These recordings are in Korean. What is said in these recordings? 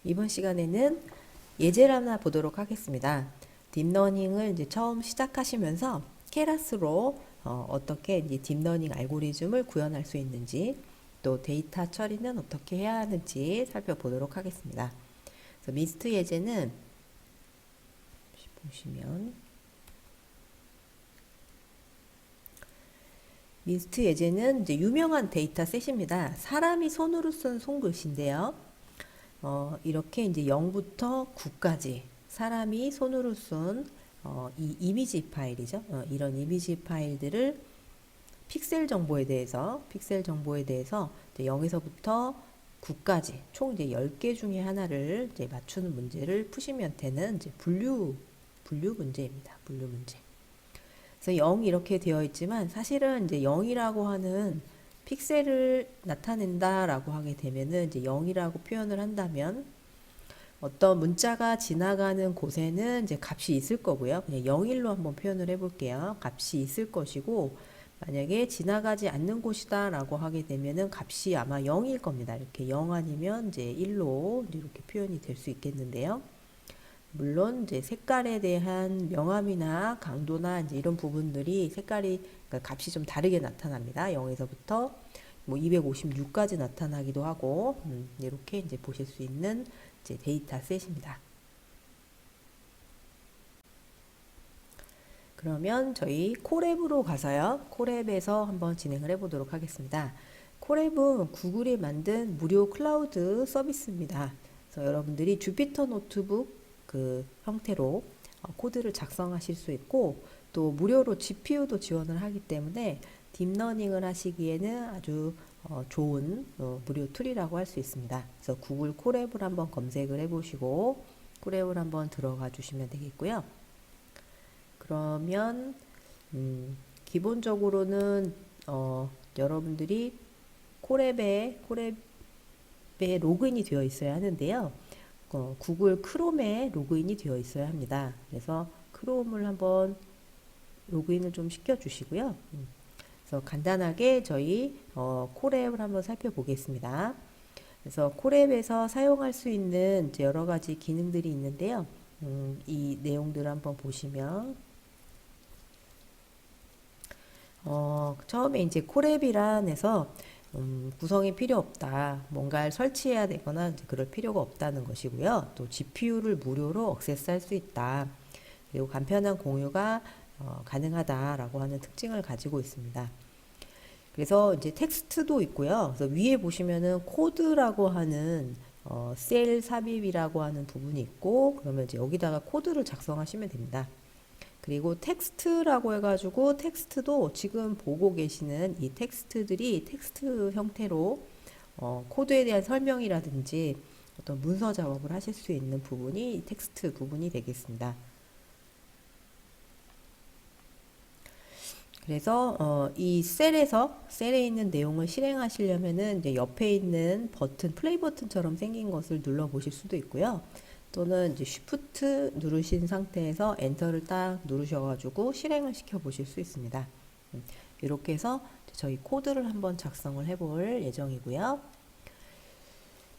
이번 시간에는 예제를 하나 보도록 하겠습니다. 딥러닝을 이제 처음 시작하시면서 케라스로 어떻게 이제 딥러닝 알고리즘을 구현할 수 있는지, 또 데이터 처리는 어떻게 해야 하는지 살펴보도록 하겠습니다. 그래서 미스트 예제는 보시면 미스트 예제는 이제 유명한 데이터셋입니다. 사람이 손으로 쓴 손글씨인데요. 이렇게 이제 0부터 9까지 사람이 손으로 쓴 이 이미지 파일이죠. 이런 이미지 파일들을 픽셀 정보에 대해서 이제 0에서부터 9까지 총 이제 10개 중에 하나를 이제 맞추는 문제를 푸시면 되는 이제 분류 문제입니다. 분류 문제. 그래서 0 이렇게 되어 있지만 사실은 이제 0이라고 하는 픽셀을 나타낸다라고 하게 되면은 이제 0이라고 표현을 한다면 어떤 문자가 지나가는 곳에는 이제 값이 있을 거고요. 그냥 0일로 한번 표현을 해볼게요. 값이 있을 것이고, 만약에 지나가지 않는 곳이다 라고 하게 되면은 값이 아마 0일 겁니다. 이렇게 0 아니면 이제 1로 이렇게 표현이 될 수 있겠는데요. 물론 이제 색깔에 대한 명암이나 강도나 이제 이런 부분들이 색깔이, 그러니까 값이 좀 다르게 나타납니다. 0에서부터 뭐 256까지 나타나기도 하고, 이렇게 이제 보실 수 있는 이제 데이터 셋입니다. 그러면 저희 콜앱으로 가서요. 콜앱에서 한번 진행을 해보도록 하겠습니다. 콜앱은 구글이 만든 무료 클라우드 서비스입니다. 그래서 여러분들이 주피터 노트북 그 형태로 코드를 작성하실 수 있고, 또 무료로 GPU도 지원을 하기 때문에 딥러닝을 하시기에는 아주 좋은 무료 툴이라고 할 수 있습니다. 그래서 구글 콜앱을 한번 검색을 해보시고 콜앱을 한번 들어가 주시면 되겠고요. 그러면 기본적으로는 여러분들이 콜앱에 로그인이 되어 있어야 하는데요. 구글 크롬에 로그인이 되어 있어야 합니다. 그래서 크롬을 한번 로그인을 좀 시켜 주시고요. 그래서 간단하게 저희 콜앱을 한번 살펴보겠습니다. 그래서 콜앱에서 사용할 수 있는 여러 가지 기능들이 있는데요. 이 내용들을 한번 보시면 처음에 이제 콜앱이란에서 구성이 필요 없다. 뭔가를 설치해야 되거나 그럴 필요가 없다는 것이고요. 또 GPU를 무료로 액세스할 수 있다. 그리고 간편한 공유가 가능하다라고 하는 특징을 가지고 있습니다. 그래서 이제 텍스트도 있고요. 그래서 위에 보시면은 코드라고 하는 셀 삽입이라고 하는 부분이 있고, 그러면 이제 여기다가 코드를 작성하시면 됩니다. 그리고 텍스트라고 해가지고 텍스트도 지금 보고 계시는 이 텍스트들이 텍스트 형태로 코드에 대한 설명이라든지 어떤 문서 작업을 하실 수 있는 부분이 텍스트 부분이 되겠습니다. 그래서 이 셀에 있는 내용을 실행하시려면은 이제 옆에 있는 버튼, 플레이 버튼처럼 생긴 것을 눌러 보실 수도 있고요. 또는 이제 쉬프트 누르신 상태에서 엔터를 딱 누르셔가지고 실행을 시켜 보실 수 있습니다. 이렇게 해서 저희 코드를 한번 작성을 해볼 예정이고요.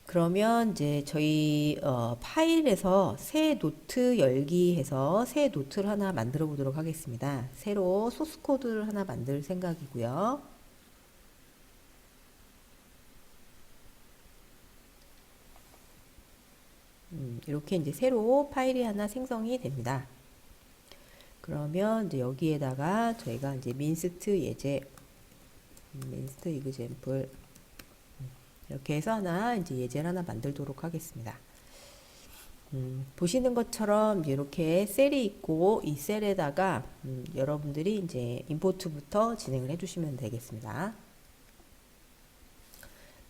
그러면 이제 저희 파일에서 새 노트 열기 해서 새 노트를 하나 만들어 보도록 하겠습니다. 새로 소스 코드를 하나 만들 생각이고요. 이렇게 이제 새로 파일이 하나 생성이 됩니다. 그러면 이제 여기에다가 저희가 이제 민스트 예제, 민스트 이그젬플 이렇게 해서 하나 이제 예제를 하나 만들도록 하겠습니다. 보시는 것처럼 이렇게 셀이 있고 이 셀에다가 여러분들이 이제 임포트부터 진행을 해주시면 되겠습니다.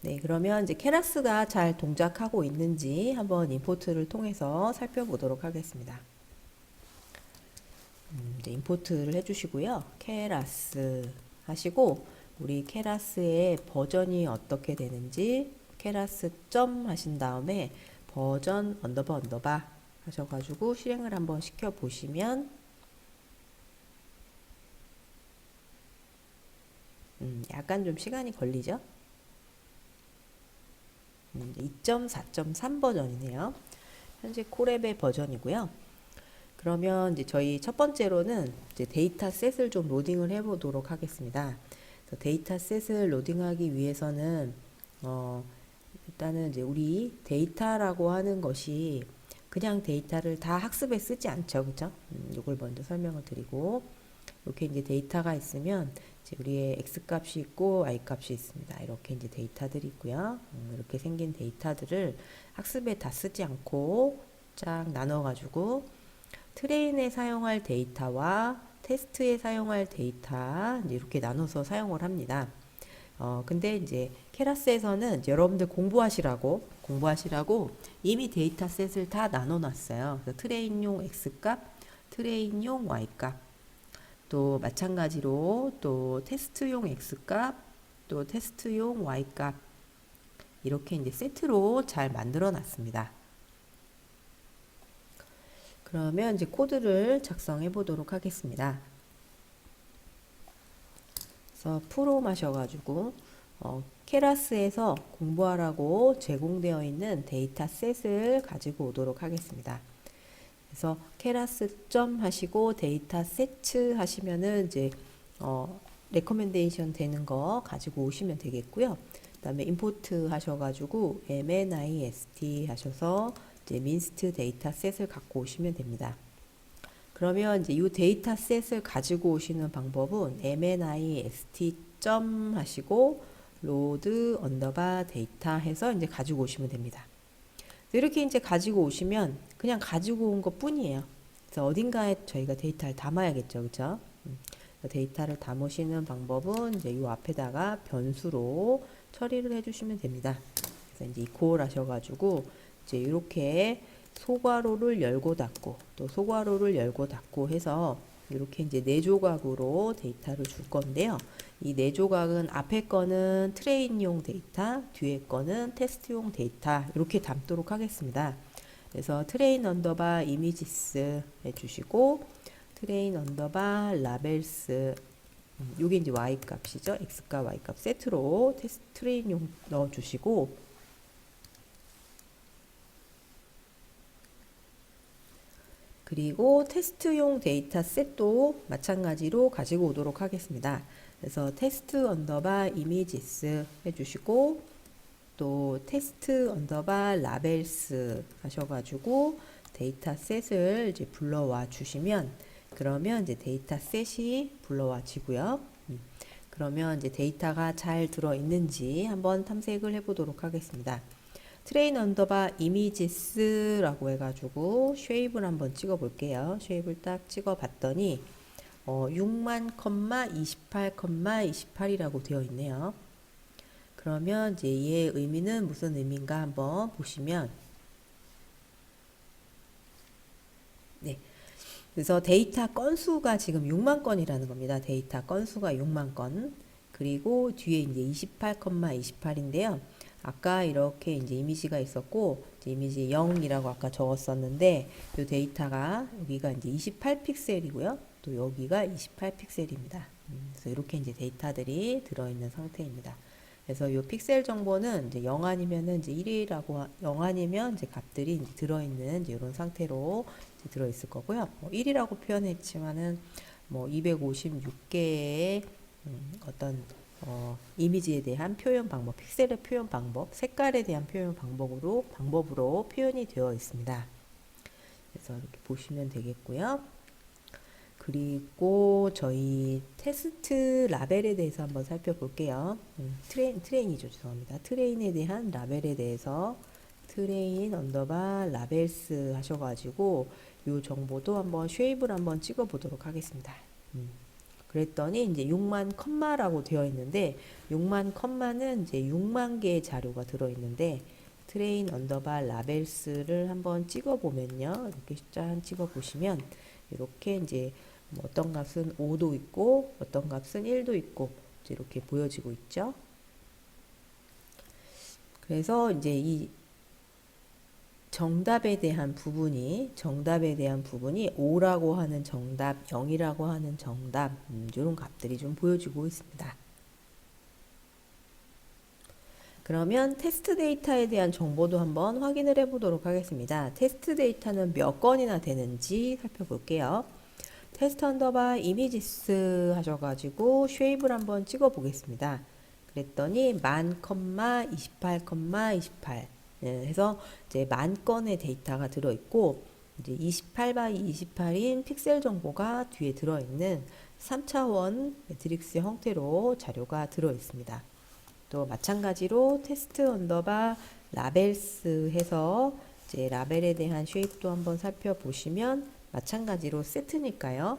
네, 그러면 이제 케라스가 잘 동작하고 있는지 한번 임포트를 통해서 살펴보도록 하겠습니다. 이제 임포트를 해주시고요. 케라스 하시고 우리 케라스의 버전이 어떻게 되는지 케라스 점 하신 다음에 버전 언더바 하셔가지고 실행을 한번 시켜 보시면 약간 좀 시간이 걸리죠. 2.4.3 버전이네요. 현재 콜앱의 버전이고요. 그러면 이제 저희 첫 번째로는 이제 데이터셋을 좀 로딩을 해보도록 하겠습니다. 데이터셋을 로딩하기 위해서는 일단은 이제 우리 데이터라고 하는 것이 그냥 데이터를 다 학습에 쓰지 않죠, 그죠? 이걸 먼저 설명을 드리고 이렇게 이제 데이터가 있으면 이제 우리의 x 값이 있고 y 값이 있습니다. 이렇게 이제 데이터들이 있고요. 이렇게 생긴 데이터들을 학습에 다 쓰지 않고 쫙 나눠가지고 트레인에 사용할 데이터와 테스트에 사용할 데이터 이렇게 나눠서 사용을 합니다. 근데 이제 케라스에서는 이제 여러분들 공부하시라고 이미 데이터셋을 다 나눠놨어요. 그래서 트레인용 x값, 트레인용 y값, 또 마찬가지로 또 테스트용 x값, 또 테스트용 y값 이렇게 이제 세트로 잘 만들어 놨습니다. 그러면 이제 코드를 작성해 보도록 하겠습니다. 그래서 프롬 하셔가지고 케라스에서 공부하라고 제공되어 있는 데이터셋을 가지고 오도록 하겠습니다. 그래서 케라스 점 하시고 데이터셋 하시면은 이제 레커멘데이션 되는 거 가지고 오시면 되겠고요. 그다음에 임포트 하셔가지고 mnist 하셔서 이제 민스트 데이터셋을 갖고 오시면 됩니다. 그러면 이제 이 데이터셋을 가지고 오시는 방법은 mnist 점 하시고 로드 언더바 데이터 해서 이제 가지고 오시면 됩니다. 이렇게 이제 가지고 오시면 그냥 가지고 온 것 뿐이에요. 그래서 어딘가에 저희가 데이터를 담아야겠죠, 그렇죠? 데이터를 담으시는 방법은 이제 이 앞에다가 변수로 처리를 해주시면 됩니다. 그래서 이제 이퀄 하셔가지고 이제 이렇게 소괄호를 열고 닫고 또 소괄호를 열고 닫고 해서 이렇게 이제 4조각으로 데이터를 줄 건데요. 이 4조각은 앞에 거는 트레인용 데이터, 뒤에 거는 테스트용 데이터 이렇게 담도록 하겠습니다. 그래서 트레인 언더바 이미지스 해주시고 트레인 언더바 라벨스 요게 이제 y 값이죠. x 값, y 값 세트로 테스트 트레인용 넣어주시고 그리고 테스트용 데이터 셋도 마찬가지로 가지고 오도록 하겠습니다. 그래서 테스트 언더바 이미지스 해주시고 또 테스트 언더바 라벨스 하셔가지고 데이터 셋을 이제 불러와 주시면 그러면 이제 데이터 셋이 불러와지고요. 그러면 이제 데이터가 잘 들어있는지 한번 탐색을 해보도록 하겠습니다. 트레인 언더바 이미지스라고 해가지고 쉐입을 한번 찍어 볼게요. 쉐입을 딱 찍어 봤더니 6만, 28, 28이라고 되어 있네요. 그러면 이제 얘의 의미는 무슨 의미인가 한번 보시면 네. 그래서 데이터 건수가 지금 6만 건이라는 겁니다. 데이터 건수가 6만 건. 그리고 뒤에 이제 28, 28인데요. 아까 이렇게 이제 이미지가 있었고 이제 이미지 0이라고 아까 적었었는데 이 데이터가 여기가 이제 28픽셀이고요. 또 여기가 28픽셀입니다. 그래서 이렇게 이제 데이터들이 들어있는 상태입니다. 그래서 이 픽셀 정보는 이제 0 아니면은 이제 1이라고 0 아니면 이제 값들이 이제 들어있는 이제 이런 상태로 이제 들어있을 거고요. 1이라고 표현했지만은 뭐 256개의 어떤 이미지에 대한 표현 방법, 픽셀의 표현 방법, 색깔에 대한 표현 방법으로 표현이 되어 있습니다. 그래서 이렇게 보시면 되겠고요. 그리고 저희 테스트 라벨에 대해서 한번 살펴볼게요. 트레인이죠. 죄송합니다. 트레인에 대한 라벨에 대해서 트레인 언더바 라벨스 하셔가지고 이 정보도 한번 쉐입을 한번 찍어 보도록 하겠습니다. 그랬더니 이제 6만 컴마라고 되어 있는데 6만 컴마는 이제 6만 개의 자료가 들어 있는데 트레인 언더바 라벨스를 한번 찍어 보면요. 이렇게 짠 찍어 보시면 이렇게 이제 뭐 어떤 값은 5도 있고 어떤 값은 1도 있고 이제 이렇게 보여지고 있죠. 그래서 이제 이 정답에 대한 부분이 5라고 하는 정답, 0이라고 하는 정답 이런 값들이 좀 보여지고 있습니다. 그러면 테스트 데이터에 대한 정보도 한번 확인을 해 보도록 하겠습니다. 테스트 데이터는 몇 건이나 되는지 살펴볼게요. 테스트 언더바 이미지스 하셔가지고 쉐입을 한번 찍어 보겠습니다. 그랬더니 만, 28, 28 해서 이제 만 건의 데이터가 들어있고 이제 28 by 28인 픽셀 정보가 뒤에 들어있는 3차원 매트릭스 형태로 자료가 들어있습니다. 또 마찬가지로 테스트 언더바 라벨스 해서 이제 라벨에 대한 쉐입도 한번 살펴보시면 마찬가지로 세트니까요.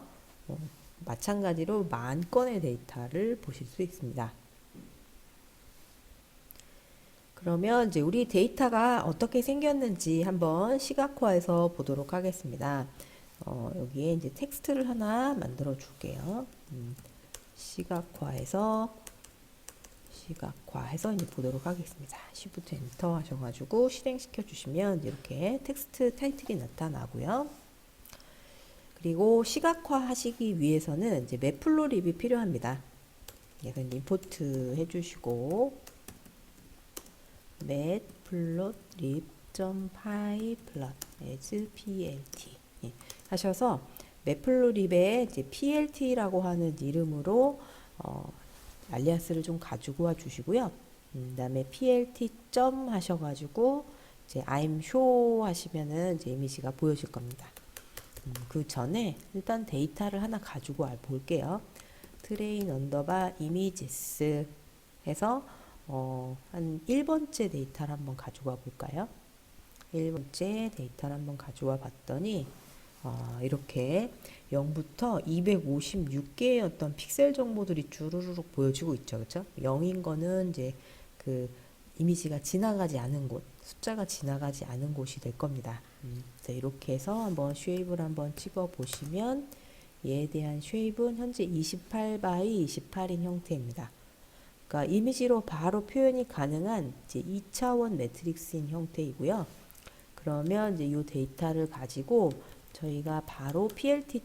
마찬가지로 만 건의 데이터를 보실 수 있습니다. 그러면 이제 우리 데이터가 어떻게 생겼는지 한번 시각화해서 보도록 하겠습니다. 여기에 이제 텍스트를 하나 만들어 줄게요. 시각화해서 이제 보도록 하겠습니다. Shift 엔터 하셔가지고 실행시켜 주시면 이렇게 텍스트 타이틀이 나타나고요. 그리고 시각화 하시기 위해서는 이제 매플로립이 필요합니다. 그래서 임포트 해주시고 matplotlib.py as plt 하셔서 매플로립에 이제 plt라고 하는 이름으로 알리아스를 좀 가지고 와 주시고요. 그다음에 plt 점 하셔가지고 이제 I'm show 하시면은 이제 이미지가 보여질 겁니다. 그 전에 일단 데이터를 하나 가지고 와 볼게요. train 언더바 images 해서 한 1번째 데이터를 한번 가지고 와 볼까요? 1번째 데이터를 한번 가지고 와 봤더니 이렇게 0부터 256개의 어떤 픽셀 정보들이 주르륵 보여지고 있죠. 그렇죠? 0인 거는 이제 그 이미지가 지나가지 않은 곳, 숫자가 지나가지 않은 곳이 될 겁니다. 이렇게 해서 한번 쉐입을 한번 찍어 보시면 얘에 대한 쉐입은 현재 28 by 28인 형태입니다. 그러니까 이미지로 바로 표현이 가능한 이제 2차원 매트릭스인 형태이고요. 그러면 이제 이 데이터를 가지고 저희가 바로 plt.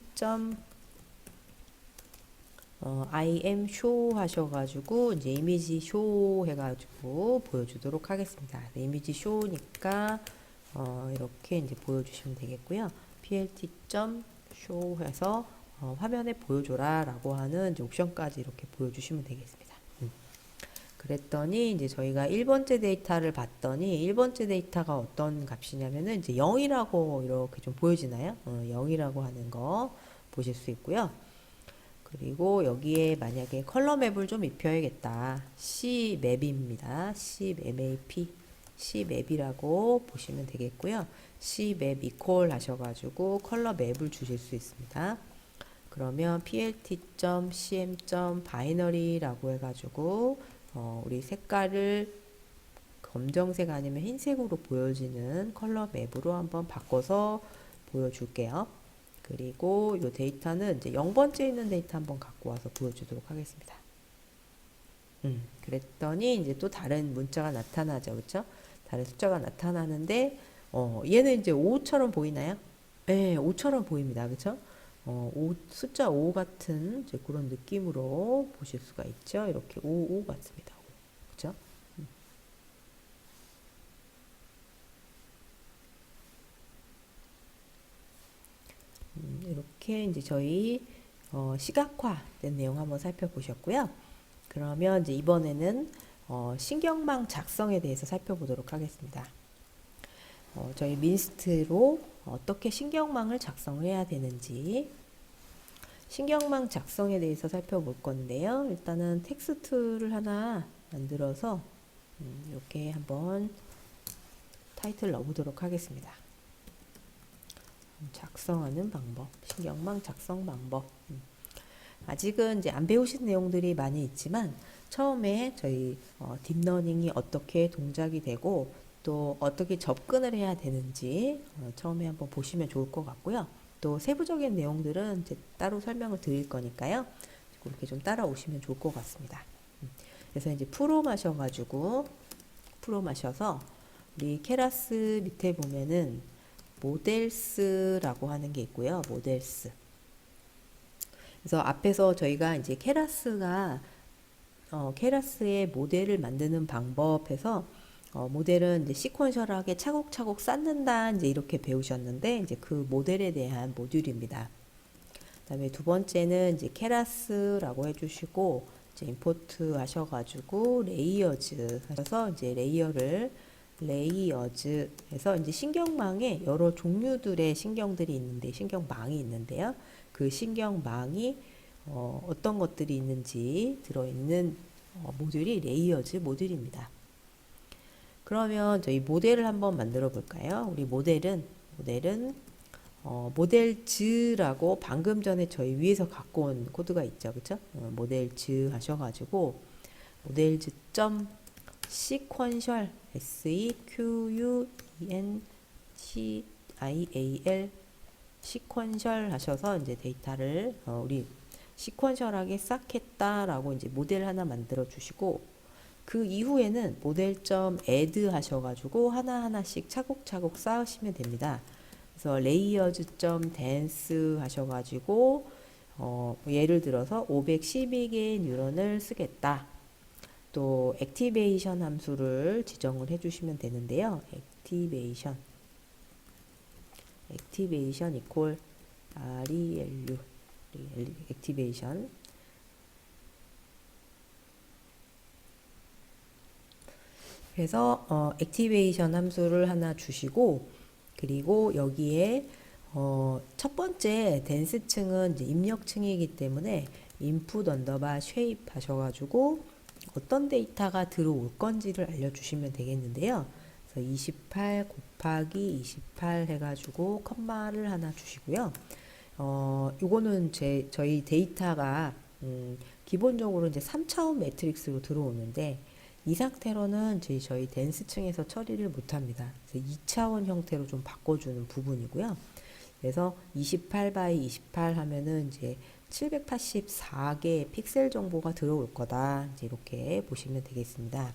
im show 하셔가지고 이제 이미지 show 해가지고 보여주도록 하겠습니다. 이미지 show니까 이렇게 이제 보여주시면 되겠고요. plt. show 해서 화면에 보여줘라 라고 하는 이제 옵션까지 이렇게 보여주시면 되겠습니다. 그랬더니 이제 저희가 1번째 데이터를 봤더니 1번째 데이터가 어떤 값이냐면은 이제 0이라고 이렇게 좀 보여지나요? 0이라고 하는 거 보실 수 있고요. 그리고 여기에 만약에 컬러 맵을 좀 입혀야겠다. cmap입니다. cmap, cmap이라고 보시면 되겠고요. cmap equal 하셔가지고 컬러 맵을 주실 수 있습니다. 그러면 plt.cm.binary라고 해가지고 우리 색깔을 검정색 아니면 흰색으로 보여지는 컬러 맵으로 한번 바꿔서 보여줄게요. 그리고 이 데이터는 이제 0번째 있는 데이터 한번 갖고 와서 보여주도록 하겠습니다. 그랬더니 이제 또 다른 문자가 나타나죠. 그렇죠? 다른 숫자가 나타나는데 얘는 이제 5처럼 보이나요? 네, 5처럼 보입니다. 그렇죠? 숫자 5 같은 이제 그런 느낌으로 보실 수가 있죠. 이렇게 5 같습니다. 그죠? 이렇게 이제 저희 시각화된 내용 한번 살펴보셨고요. 그러면 이제 이번에는 신경망 작성에 대해서 살펴보도록 하겠습니다. 저희 민스트로 어떻게 신경망을 작성을 해야 되는지 신경망 작성에 대해서 살펴볼 건데요. 일단은 텍스트를 하나 만들어서 이렇게 한번 타이틀 넣어보도록 하겠습니다. 작성하는 방법, 신경망 작성 방법. 아직은 이제 안 배우신 내용들이 많이 있지만 처음에 저희 딥러닝이 어떻게 동작이 되고 또 어떻게 접근을 해야 되는지 처음에 한번 보시면 좋을 것 같고요. 또 세부적인 내용들은 이제 따로 설명을 드릴 거니까요. 그렇게 좀 따라오시면 좋을 것 같습니다. 그래서 이제 프롬 하셔가지고 프롬 하셔서 우리 케라스 밑에 보면은 모델스라고 하는 게 있고요. 모델스. 그래서 앞에서 저희가 이제 케라스가 케라스의 모델을 만드는 방법에서 모델은 이제 시퀀셜하게 차곡차곡 쌓는다 이제 이렇게 배우셨는데 이제 그 모델에 대한 모듈입니다. 그다음에 두 번째는 이제 케라스라고 해주시고 이제 임포트 하셔가지고 레이어즈 하셔서 이제 레이어즈에서 이제 신경망에 여러 종류들의 신경들이 있는데 신경망이 있는데요. 그 신경망이 어떤 것들이 있는지 들어있는 모듈이 레이어즈 모듈입니다. 그러면 저희 모델을 한번 만들어 볼까요? 우리 모델은 모델즈라고 방금 전에 저희 위에서 갖고 온 코드가 있죠, 그쵸? 모델즈 하셔가지고 모델즈 점 sequential sequential sequential 하셔서 이제 데이터를 우리 시퀀셜하게 싹 했다라고 이제 모델 하나 만들어 주시고 그 이후에는 모델.add 하셔가지고 하나하나씩 차곡차곡 쌓으시면 됩니다. 그래서 layers.dance 하셔가지고 예를 들어서 512개의 뉴런을 쓰겠다. 또 액티베이션 함수를 지정을 해주시면 되는데요. 액티베이션 equal relu 액티베이션 그래서 액티베이션 함수를 하나 주시고 그리고 여기에 첫 번째 댄스층은 이제 입력층이기 때문에 input 언더바 shape 하셔가지고 어떤 데이터가 들어올 건지를 알려주시면 되겠는데요. 그래서 28 곱하기 28 해가지고 컴마를 하나 주시고요. 요거는 저희 데이터가 기본적으로 이제 3차원 매트릭스로 들어오는데 이 상태로는 저희 댄스층에서 처리를 못합니다. 그래서 2차원 형태로 좀 바꿔주는 부분이고요. 그래서 28 바이 28 하면은 이제 784개의 픽셀 정보가 들어올 거다. 이제 이렇게 보시면 되겠습니다.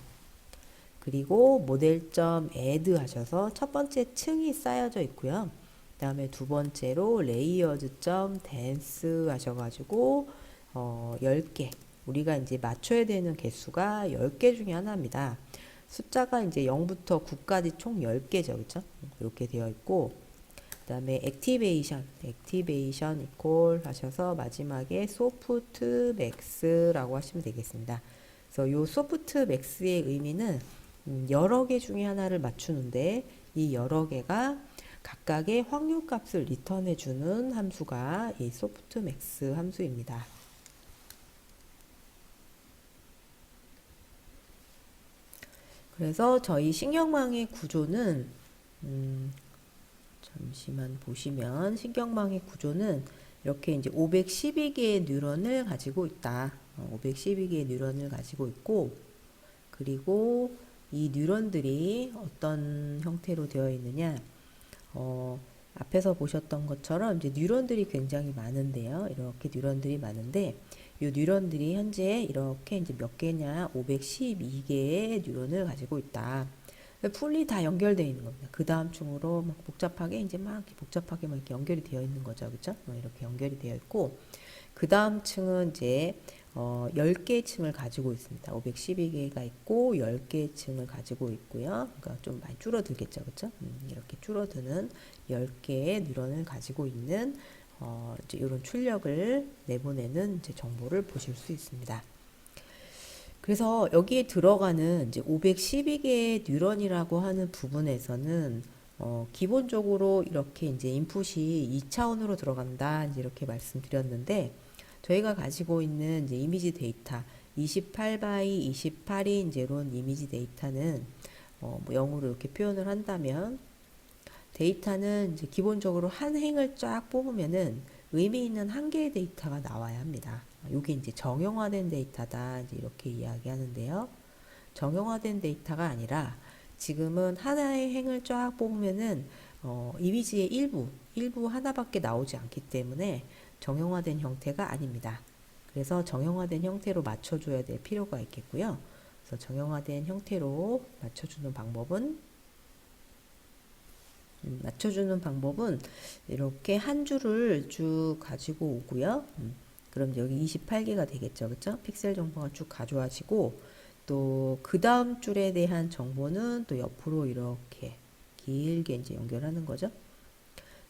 그리고 모델.add 하셔서 첫 번째 층이 쌓여져 있고요. 그 다음에 두 번째로 layers.dance 하셔가지고 10개 우리가 이제 맞춰야 되는 개수가 10개 중에 하나입니다. 숫자가 이제 0부터 9까지 총 10개죠. 그렇죠? 이렇게 되어 있고 그 다음에 액티베이션 equal 하셔서 마지막에 softmax라고 하시면 되겠습니다. 그래서 요 softmax의 의미는 여러 개 중에 하나를 맞추는데 이 여러 개가 각각의 확률값을 리턴해 주는 함수가 이 softmax 함수입니다. 그래서 저희 신경망의 구조는 잠시만 보시면 신경망의 구조는 이렇게 이제 512개의 뉴런을 가지고 있다. 512개의 뉴런을 가지고 있고 그리고 이 뉴런들이 어떤 형태로 되어 있느냐 앞에서 보셨던 것처럼 이제 뉴런들이 굉장히 많은데요. 이렇게 뉴런들이 많은데 이 뉴런들이 현재 이렇게 이제 몇 개냐 512개의 뉴런을 가지고 있다. 풀이 다 연결되어 있는 겁니다. 그 다음 층으로 막 복잡하게 이제 막 복잡하게 막 이렇게 연결이 되어 있는 거죠. 그렇죠? 이렇게 연결이 되어 있고 그 다음 층은 이제 10개의 층을 가지고 있습니다. 512개가 있고 10개의 층을 가지고 있고요. 그러니까 좀 많이 줄어들겠죠. 그렇죠? 이렇게 줄어드는 10개의 뉴런을 가지고 있는 이제 이런 출력을 내보내는 이제 정보를 보실 수 있습니다. 그래서 여기에 들어가는 이제 512개의 뉴런이라고 하는 부분에서는 기본적으로 이렇게 이제 인풋이 2차원으로 들어간다 이제 이렇게 말씀드렸는데 저희가 가지고 있는 이제 이미지 데이터 28 바이 28이 이제 이런 이미지 데이터는 뭐 0으로 이렇게 표현을 한다면 데이터는 이제 기본적으로 한 행을 쫙 뽑으면은 의미 있는 한 개의 데이터가 나와야 합니다. 이게 이제 정형화된 데이터다 이제 이렇게 이야기하는데요. 정형화된 데이터가 아니라 지금은 하나의 행을 쫙 뽑으면은 이미지의 일부 하나밖에 나오지 않기 때문에 정형화된 형태가 아닙니다. 그래서 정형화된 형태로 맞춰줘야 될 필요가 있겠고요. 그래서 정형화된 형태로 맞춰주는 방법은 이렇게 한 줄을 쭉 가지고 오고요. 그럼 여기 28개가 되겠죠. 그쵸? 픽셀 정보가 쭉 가져와지고 또 그 다음 줄에 대한 정보는 또 옆으로 이렇게 길게 이제 연결하는 거죠.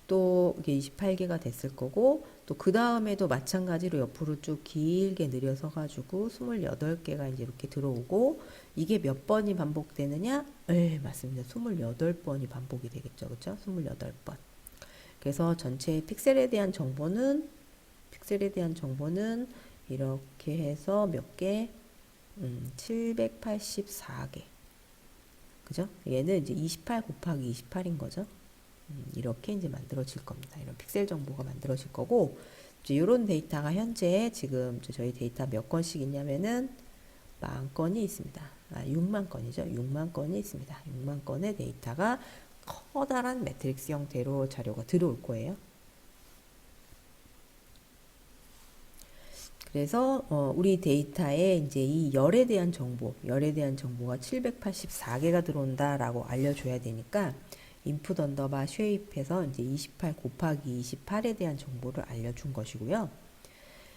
또 이게 28개가 됐을 거고 또 그 다음에도 마찬가지로 옆으로 쭉 길게 늘려서 가지고 28개가 이제 이렇게 들어오고 이게 몇 번이 반복되느냐? 네, 맞습니다. 28번이 반복이 되겠죠. 그쵸? 28번. 그래서 전체 픽셀에 대한 정보는 이렇게 해서 몇 개? 784개. 그죠? 얘는 이제 28 곱하기 28인 거죠. 이렇게 이제 만들어질 겁니다. 이런 픽셀 정보가 만들어질 거고, 이제 이런 데이터가 현재 지금 저희 데이터 몇 건씩 있냐면은 10,000건이 있습니다. 6만 건이죠. 6만 건이 있습니다. 6만 건의 데이터가 커다란 매트릭스 형태로 자료가 들어올 거예요. 그래서 우리 데이터에 이제 이 열에 대한 정보가 784개가 들어온다라고 알려줘야 되니까 input 언더바 shape에서 이제 28 곱하기 28에 대한 정보를 알려준 것이고요.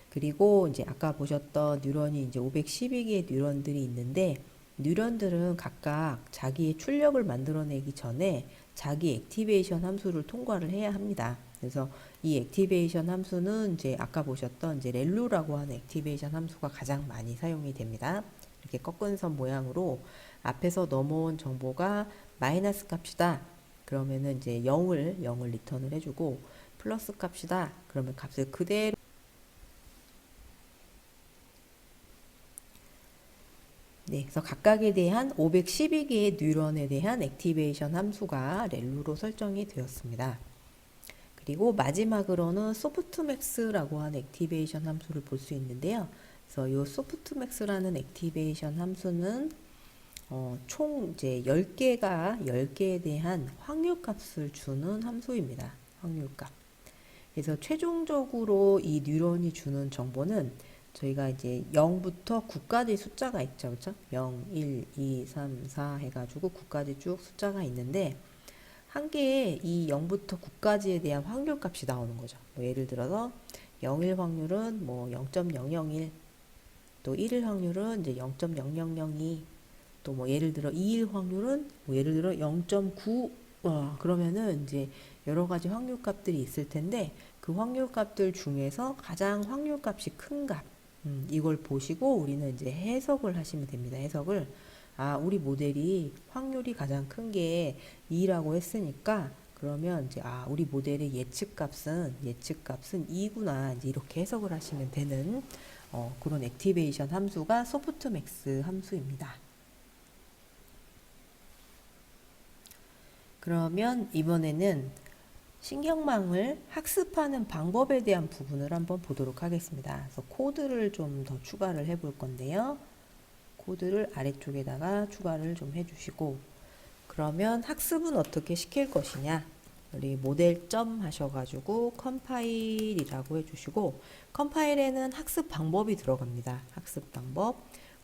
그리고 이제 아까 보셨던 뉴런이 이제 512개의 뉴런들이 있는데 뉴런들은 각각 자기의 출력을 만들어내기 전에 자기 액티베이션 함수를 통과를 해야 합니다. 그래서 이 액티베이션 함수는 이제 아까 보셨던 이제 렐루라고 하는 액티베이션 함수가 가장 많이 사용이 됩니다. 이렇게 꺾은 선 모양으로 앞에서 넘어온 정보가 마이너스 값이다. 그러면은 이제 0을 리턴을 해주고 플러스 값이다. 그러면 값을 그대로 네, 그래서 각각에 대한 512개의 뉴런에 대한 액티베이션 함수가 렐루로 설정이 되었습니다. 그리고 마지막으로는 소프트맥스라고 하는 액티베이션 함수를 볼 수 있는데요. 그래서 이 소프트맥스라는 액티베이션 함수는 총 이제 10개에 대한 확률값을 주는 함수입니다. 확률값. 그래서 최종적으로 이 뉴런이 주는 정보는 저희가 이제 0부터 9까지 숫자가 있죠. 그렇죠? 0, 1, 2, 3, 4 해가지고 9까지 쭉 숫자가 있는데 한 개의 이 0부터 9까지에 대한 확률값이 나오는 거죠. 뭐 예를 들어서 0일 확률은 뭐 0.001, 또 1일 확률은 이제 0.0002, 또 뭐 예를 들어 2일 확률은 뭐 예를 들어 0.9, 그러면은 이제 여러 가지 확률값들이 있을 텐데 그 확률값들 중에서 가장 확률값이 큰 값, 이걸 보시고 우리는 이제 해석을 하시면 됩니다. 해석을 우리 모델이 확률이 가장 큰 게 2라고 했으니까 그러면 이제 우리 모델의 예측값은 2구나 이제 이렇게 해석을 하시면 되는 그런 액티베이션 함수가 소프트맥스 함수입니다. 그러면 이번에는 신경망을 학습하는 방법에 대한 부분을 한번 보도록 하겠습니다. 그래서 코드를 좀 더 추가를 해 볼 건데요. 코드를 아래쪽에다가 추가를 좀 해주시고 그러면 학습은 어떻게 시킬 것이냐 우리 모델 점 하셔가지고 컴파일이라고 해주시고 컴파일에는 학습 방법이 들어갑니다. 학습 방법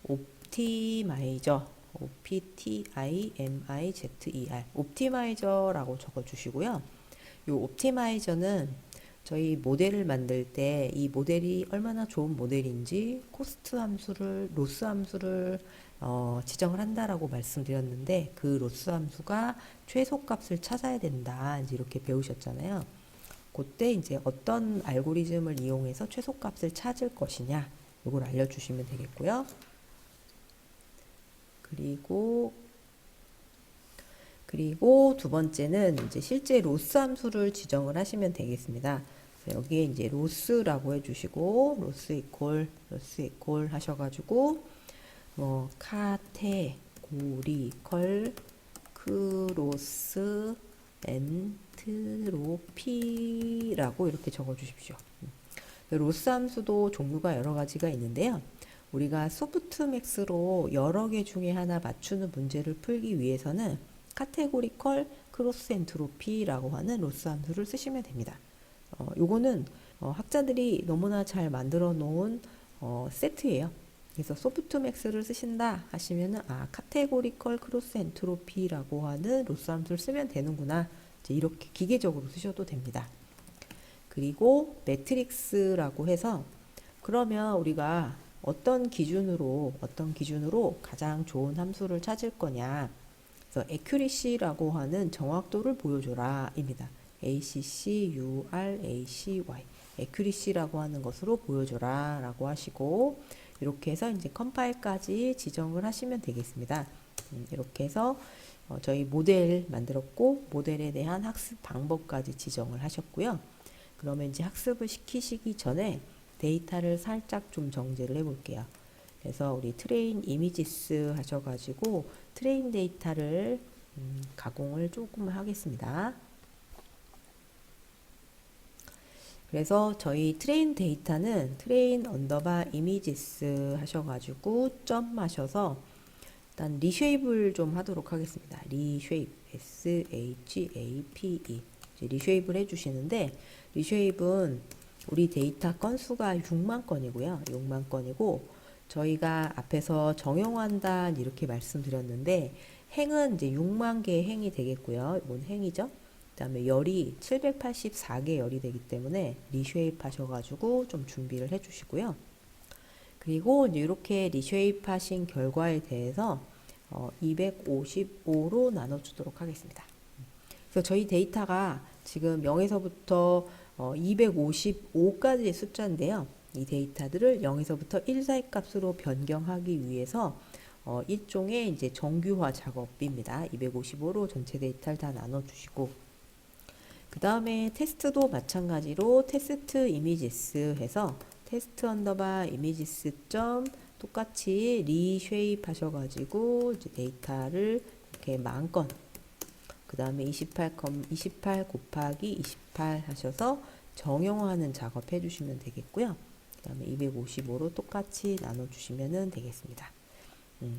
옵티마이저 OPTIMIZER 옵티마이저라고 적어주시고요. 이 옵티마이저는 저희 모델을 만들 때 이 모델이 얼마나 좋은 모델인지 코스트 함수를 로스 함수를 지정을 한다라고 말씀드렸는데 그 로스 함수가 최소값을 찾아야 된다 이제 이렇게 배우셨잖아요. 그때 이제 어떤 알고리즘을 이용해서 최소값을 찾을 것이냐 이걸 알려주시면 되겠고요. 그리고 두 번째는 이제 실제 로스 함수를 지정을 하시면 되겠습니다. 여기에 이제 로스라고 해주시고 로스 이퀄 하셔가지고 뭐 카테고리컬 크로스 엔트로피라고 이렇게 적어주십시오. 로스 함수도 종류가 여러 가지가 있는데요. 우리가 소프트맥스로 여러 개 중에 하나 맞추는 문제를 풀기 위해서는 카테고리컬 크로스 엔트로피라고 하는 로스 함수를 쓰시면 됩니다. 요거는 학자들이 너무나 잘 만들어 놓은 세트예요. 그래서 소프트맥스를 쓰신다 하시면은 카테고리컬 크로스 엔트로피라고 하는 로스 함수를 쓰면 되는구나. 이제 이렇게 기계적으로 쓰셔도 됩니다. 그리고 매트릭스라고 해서 그러면 우리가 어떤 기준으로 가장 좋은 함수를 찾을 거냐? 그래서 accuracy라고 하는 정확도를 보여줘라입니다. ACC, UR, ACY. accuracy라고 하는 것으로 보여줘라라고 하시고 이렇게 해서 이제 컴파일까지 지정을 하시면 되겠습니다. 이렇게 해서 저희 모델 만들었고 모델에 대한 학습 방법까지 지정을 하셨고요. 그러면 이제 학습을 시키시기 전에 데이터를 살짝 좀 정제를 해볼게요. 그래서 우리 트레인 이미지스 하셔가지고 트레인 데이터를 가공을 조금 하겠습니다. 그래서 저희 트레인 데이터는 트레인 언더바 이미지스 하셔가지고 점 하셔서 일단 리쉐입을 좀 하도록 하겠습니다. 리쉐입 SHAPE 리쉐입을 해주시는데 리쉐입은 우리 데이터 건수가 6만 건이고요. 6만 건이고 저희가 앞에서 정형환단 이렇게 말씀드렸는데 행은 이제 6만 개의 행이 되겠고요. 이건 행이죠. 그 다음에 열이 784개 열이 되기 때문에 리쉐입 하셔가지고 좀 준비를 해주시고요. 그리고 이제 이렇게 리쉐입 하신 결과에 대해서 255로 나눠주도록 하겠습니다. 그래서 저희 데이터가 지금 0에서부터 255까지의 숫자인데요. 이 데이터들을 0에서부터 1 사이 값으로 변경하기 위해서 일종의 이제 정규화 작업입니다. 255로 전체 데이터를 다 나눠주시고 그 다음에 테스트도 마찬가지로 테스트 이미지스 해서 테스트 언더바 이미지스 점 똑같이 리쉐입 하셔가지고 이제 데이터를 이렇게 10,000건 그 다음에 28 곱하기 28 하셔서 정형화하는 작업 해주시면 되겠고요. 그 다음에 255로 똑같이 나눠주시면 되겠습니다.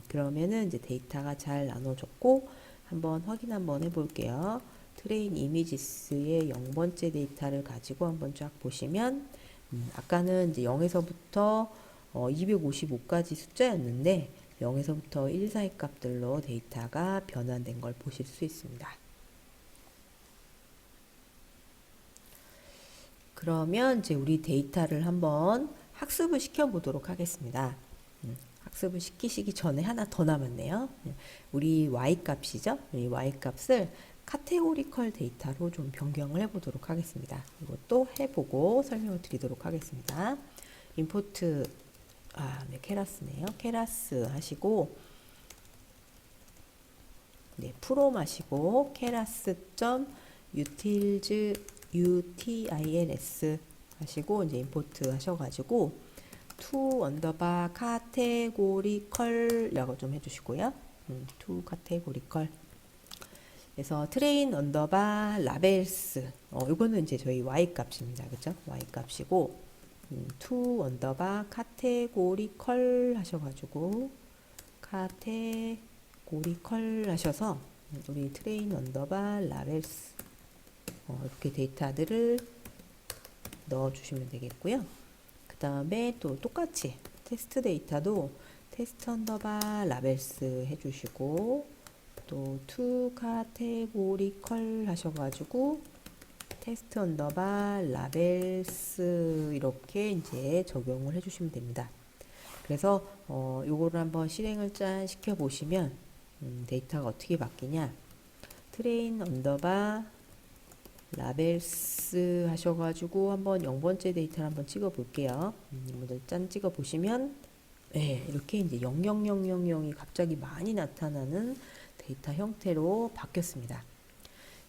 그러면은 이제 데이터가 잘 나눠졌고 한번 확인 한번 해볼게요. 트레인 이미지스의 0번째 데이터를 가지고 한번 쫙 보시면 아까는 이제 0에서부터 255까지 숫자였는데 0에서부터 1 사이 값들로 데이터가 변환된 걸 보실 수 있습니다. 그러면 이제 우리 데이터를 한번 학습을 시켜보도록 하겠습니다. 학습을 시키시기 전에 하나 더 남았네요. 우리 y값이죠. 이 y값을 카테고리컬 데이터로 좀 변경을 해보도록 하겠습니다. 이것도 해보고 설명을 드리도록 하겠습니다. 임포트 네, 케라스네요. 케라스 하시고 네, 프롬 하시고 케라스 점 utils 하시고 이제 임포트 하셔가지고 to 언더바 카테고리컬이라고 좀 해주시고요. to 카테고리컬 그래서 트레인 언더바 라벨스 이거는 이제 저희 y 값입니다. 그죠? y 값이고 to 언더바 카테고리컬 하셔가지고 카테고리컬 하셔서 우리 트레인 언더바 라벨스 이렇게 데이터들을 넣어주시면 되겠고요. 그 다음에 또 똑같이 테스트 데이터도 테스트 언더바 라벨스 해주시고 또 to 카테고리컬 하셔가지고 테스트 언더바 라벨스 이렇게 이제 적용을 해주시면 됩니다. 그래서 요거를 한번 실행을 짠 시켜 보시면 데이터가 어떻게 바뀌냐 트레인 언더바 라벨스 하셔가지고 한번 0번째 데이터를 한번 찍어 볼게요. 먼저 짠 찍어 보시면 네, 이렇게 이제 00000이 갑자기 많이 나타나는 데이터 형태로 바뀌었습니다.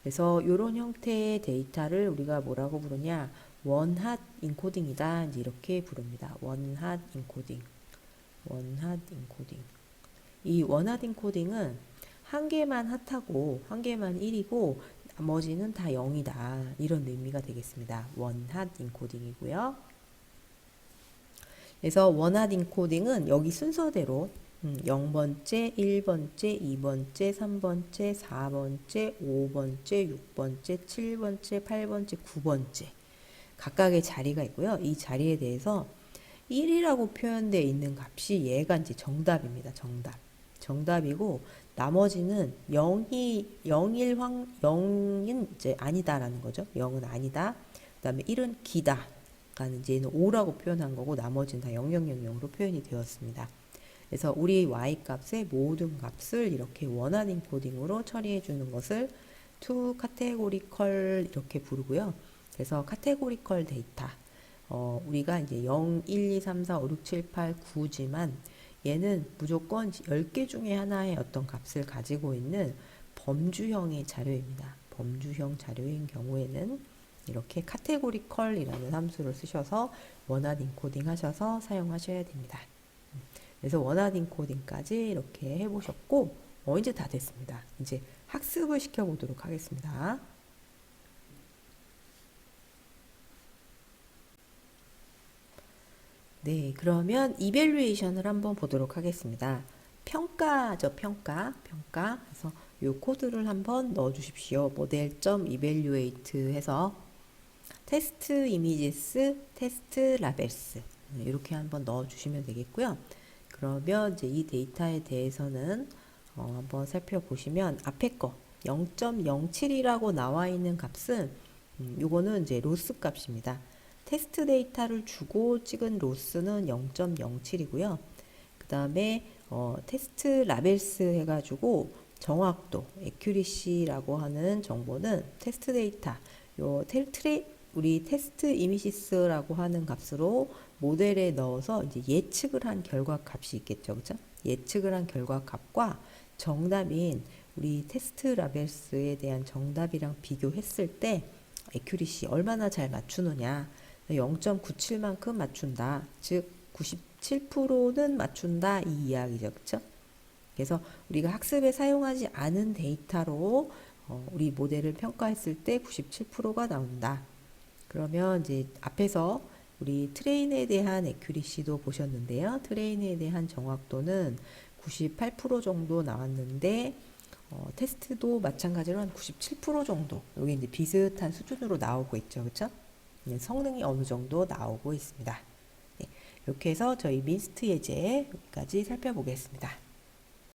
그래서 이런 형태의 데이터를 우리가 뭐라고 부르냐 원핫 인코딩이다 이제 이렇게 부릅니다. 원핫 인코딩 이 원핫 인코딩은 한 개만 핫하고 한 개만 1이고 나머지는 다 0이다 이런 의미가 되겠습니다. 원핫 인코딩이고요. 그래서 원핫 인코딩은 여기 순서대로 0번째, 1번째, 2번째, 3번째, 4번째, 5번째, 6번째, 7번째, 8번째, 9번째 각각의 자리가 있고요. 이 자리에 대해서 1이라고 표현되어 있는 값이 얘가 이제 정답입니다. 정답이고 나머지는 0인 이제 아니다라는 거죠. 0은 아니다. 그 다음에 1은 기다. 아까는 이제 얘는 5라고 표현한 거고 나머지는 다 0000으로 표현이 되었습니다. 그래서 우리 y 값의 모든 값을 이렇게 원하는 코딩으로 처리해 주는 것을 to categorical 이렇게 부르고요. 그래서 categorical 데이터 우리가 이제 0, 1, 2, 3, 4, 5, 6, 7, 8, 9지만 얘는 무조건 10개 중에 하나의 어떤 값을 가지고 있는 범주형의 자료입니다. 범주형 자료인 경우에는 이렇게 categorical이라는 함수를 쓰셔서 원하는 인코딩 하셔서 사용하셔야 됩니다. 그래서 원하는 인코딩까지 이렇게 해보셨고 이제 다 됐습니다. 이제 학습을 시켜보도록 하겠습니다. 네, 그러면 이밸류에이션을 한번 보도록 하겠습니다. 평가죠, 평가. 그래서 이 코드를 한번 넣어 주십시오. model.evaluate 해서 테스트 이미지스, 테스트 라벨스 이렇게 한번 넣어 주시면 되겠고요. 그러면 이제 이 데이터에 대해서는 한번 살펴보시면 앞에 거 0.07이라고 나와 있는 값은 요거는 이제 로스 값입니다. 테스트 데이터를 주고 찍은 로스는 0.07이고요. 그 다음에 테스트 라벨스 해가지고 정확도, accuracy라고 하는 정보는 테스트 데이터, 우리 테스트 이미시스라고 하는 값으로 모델에 넣어서 이제 예측을 한 결과 값이 있겠죠, 그죠? 예측을 한 결과 값과 정답인 우리 테스트 라벨스에 대한 정답이랑 비교했을 때 accuracy 얼마나 잘 맞추느냐. 0.97만큼 맞춘다. 즉 97%는 맞춘다 이 이야기죠. 그렇죠? 그래서 우리가 학습에 사용하지 않은 데이터로 우리 모델을 평가했을 때 97%가 나온다. 그러면 이제 앞에서 우리 트레인에 대한 액큐리시도 보셨는데요. 트레인에 대한 정확도는 98% 정도 나왔는데 테스트도 마찬가지로 한 97% 정도. 여기 이제 비슷한 수준으로 나오고 있죠. 그렇죠? 성능이 어느 정도 나오고 있습니다. 네, 이렇게 해서 저희 민스트 예제 여기까지 살펴보겠습니다.